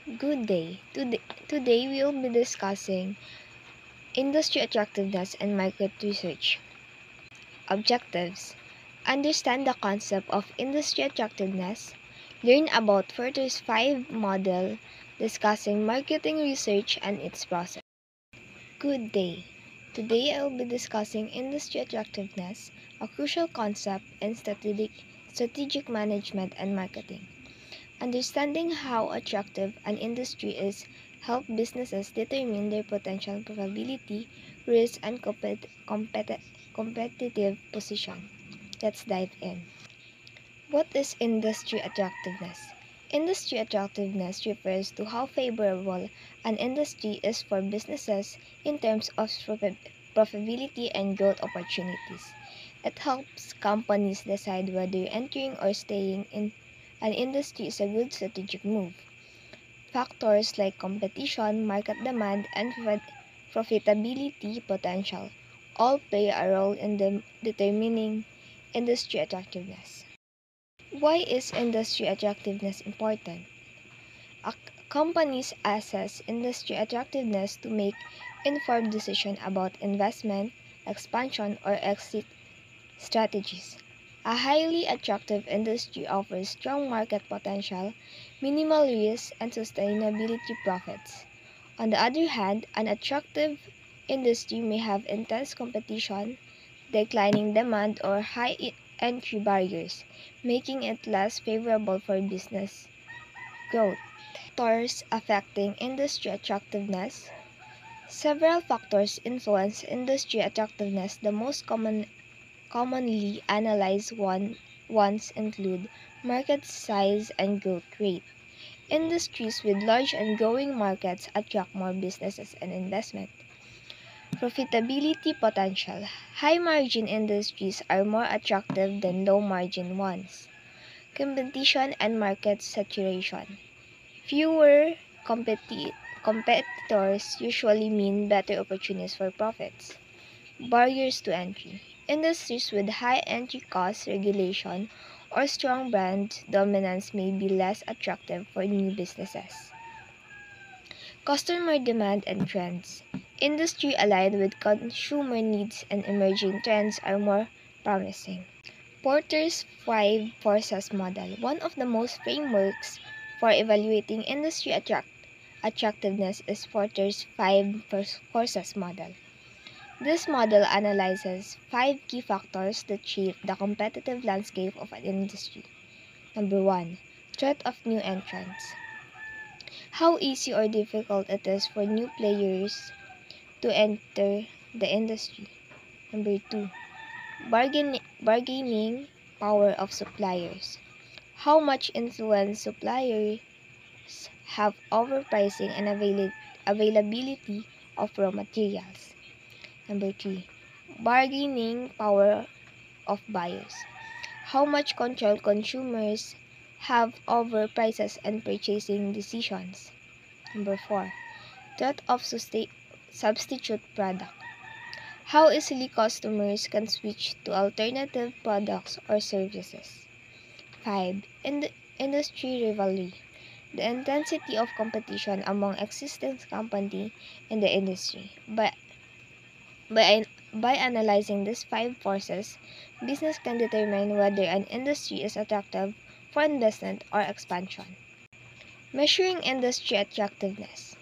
Good day. Today we will be discussing industry attractiveness and market research. Objectives: understand the concept of industry attractiveness, learn about Furter's 5 model discussing marketing research and its process. Good day. Today I will be discussing industry attractiveness, a crucial concept in strategic management and marketing. Understanding how attractive an industry is helps businesses determine their potential profitability, risk, and competitive position. Let's dive in. What is industry attractiveness? Industry attractiveness refers to how favorable an industry is for businesses in terms of profitability and growth opportunities. It helps companies decide whether entering or staying in an industry is a good strategic move. Factors like competition, market demand, and profitability potential all play a role in determining industry attractiveness. Why is industry attractiveness important? Companies assess industry attractiveness to make informed decisions about investment, expansion, or exit strategies. A highly attractive industry offers strong market potential, minimal risk, and sustainability profits. On the other hand, an attractive industry may have intense competition, declining demand, or high entry barriers, making it less favorable for business growth. Factors affecting industry attractiveness. Several factors influence industry attractiveness. The most commonly analyzed ones include market size and growth rate. Industries with large and growing markets attract more businesses and investment. Profitability potential. High margin industries are more attractive than low margin ones. Competition and market saturation. Fewer competitors usually mean better opportunities for profits. Barriers to entry. Industries with high entry costs, regulation, or strong brand dominance may be less attractive for new businesses. Customer demand and trends. Industry aligned with consumer needs and emerging trends are more promising. Porter's 5 Forces Model. One of the most frameworks for evaluating industry attractiveness is Porter's 5 Forces Model. This model analyzes 5 key factors that shape the competitive landscape of an industry. Number 1. Threat of new entrants. How easy or difficult it is for new players to enter the industry. Number 2. Bargaining power of suppliers. How much influence suppliers have over pricing and availability of raw materials. Number 3. Bargaining power of buyers. How much control consumers have over prices and purchasing decisions. Number 4. Threat of substitute product. How easily customers can switch to alternative products or services. 5. Industry rivalry. The intensity of competition among existing companies in the industry. By analyzing these 5 forces, business can determine whether an industry is attractive for investment or expansion. Measuring industry attractiveness.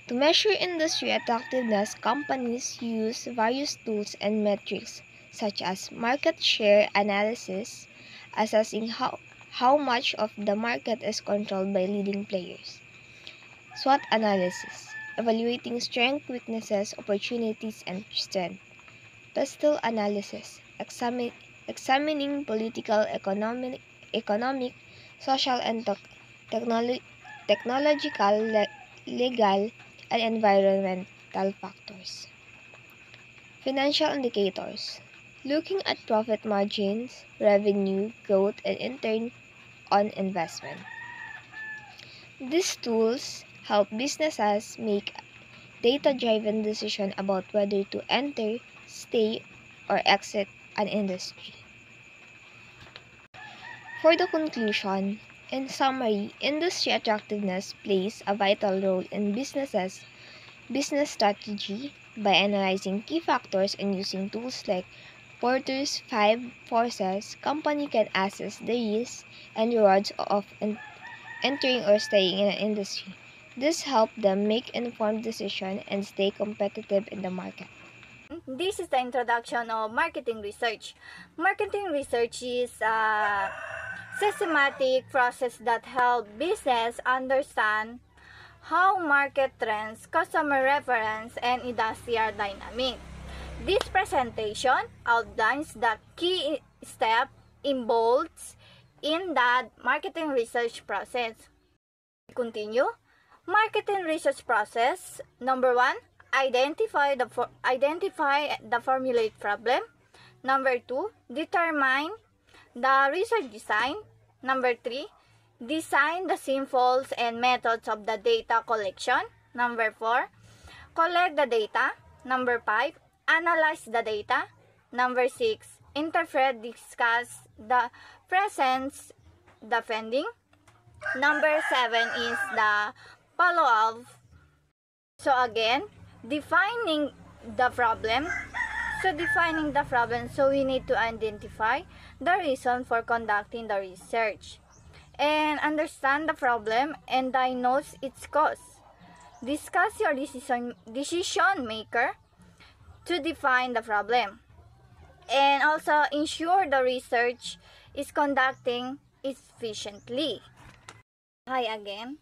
To measure industry attractiveness, companies use various tools and metrics such as market share analysis, assessing how much of the market is controlled by leading players. SWOT analysis, evaluating strengths, weaknesses, opportunities, and strengths. Pestle analysis, examining political, economic, social, and technological, legal, and environmental factors. Financial indicators, looking at profit margins, revenue, growth, and return on investment. These tools help businesses make data-driven decisions about whether to enter, stay, or exit an industry. For the conclusion, In summary, industry attractiveness plays a vital role in business strategy by analyzing key factors and using tools like Porter's 5 forces. Company can assess the risks and rewards of entering or staying in an industry. This helps them make informed decisions and stay competitive in the market. This is the introduction of marketing research. Marketing research is a systematic process that helps business understand how market trends, customer reference, and industrial dynamics. This presentation outlines the key steps involved in the marketing research process. Continue. Marketing research process. Number 1, identify the formulate problem. Number 2, determine the research design. Number 3, design the symbols and methods of the data collection. Number 4, collect the data. Number 5, analyze the data. Number 6, interpret, discuss the presence, the finding. Number 7 is the follow-up. So again, defining the problem. So we need to identify the reason for conducting the research and understand the problem and diagnose its cause. Discuss your decision maker to define the problem, and also ensure the research is conducting efficiently. Hi again.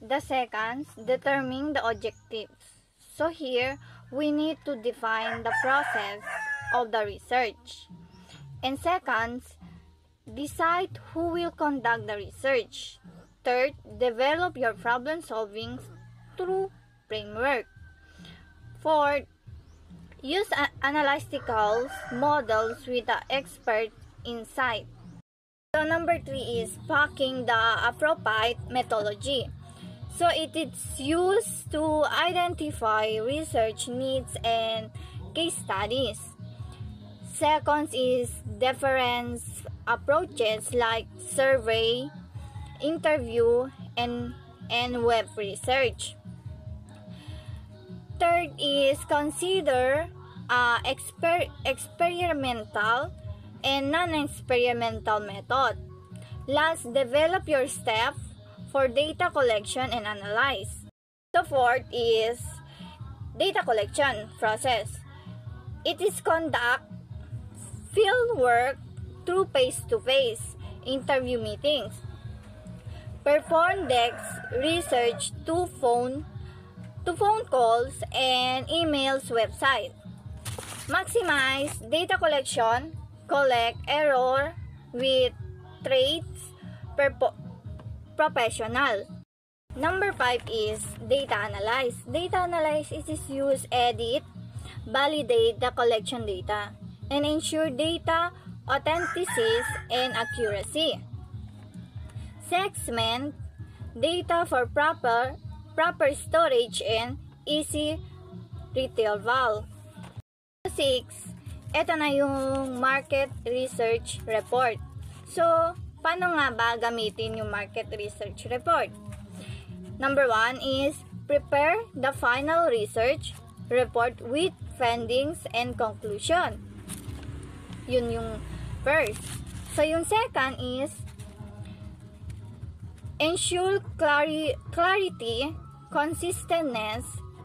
The second, determine the objectives. So here, we need to define the process of the research. And second, decide who will conduct the research. Third, develop your problem solving through framework. Fourth, use analytical models with the expert insight. So number 3 is packing the appropriate methodology. So it is used to identify research needs and case studies. Second is different approaches like survey, interview, and web research. Third is consider experimental and non-experimental method. Last, develop your step for data collection and analyze. The fourth is data collection process. It is conduct field work through face-to-face interview meetings. Perform desk research to phone calls and emails website. Maximize data collection, collect error with traits professional. Number 5 is data analyze. Data analyze is used edit, validate the collection data, and ensure data authenticity and accuracy. Segment data for proper storage and easy retrieval. 6, ito na yung market research report. So, paano nga ba gamitin yung market research report? Number 1 is prepare the final research report with findings and conclusion. Yun yung first. So, yung second is ensure clarity, consistentness,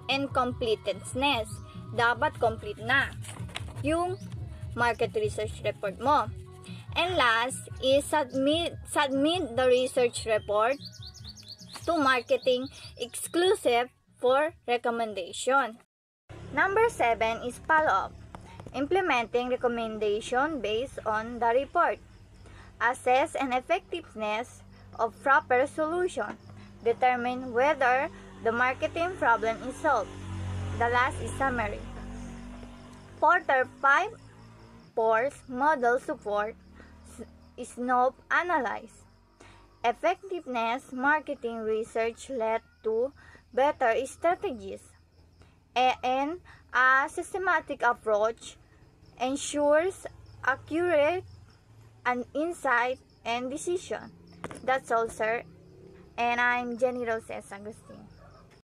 and completeness. Dapat complete na yung market research report mo. And last is submit the research report to marketing exclusive for recommendation. Number 7 is follow-up. Implementing recommendation based on the report. Assess an effectiveness of proper solution. Determine whether the marketing problem is solved. The last is summary. Porter 5 Force model support SNOP analyze. Effectiveness marketing research led to better strategies, and a systematic approach ensures accurate and insight and decision. That's all, sir. And I'm Jenny Roses Agustin.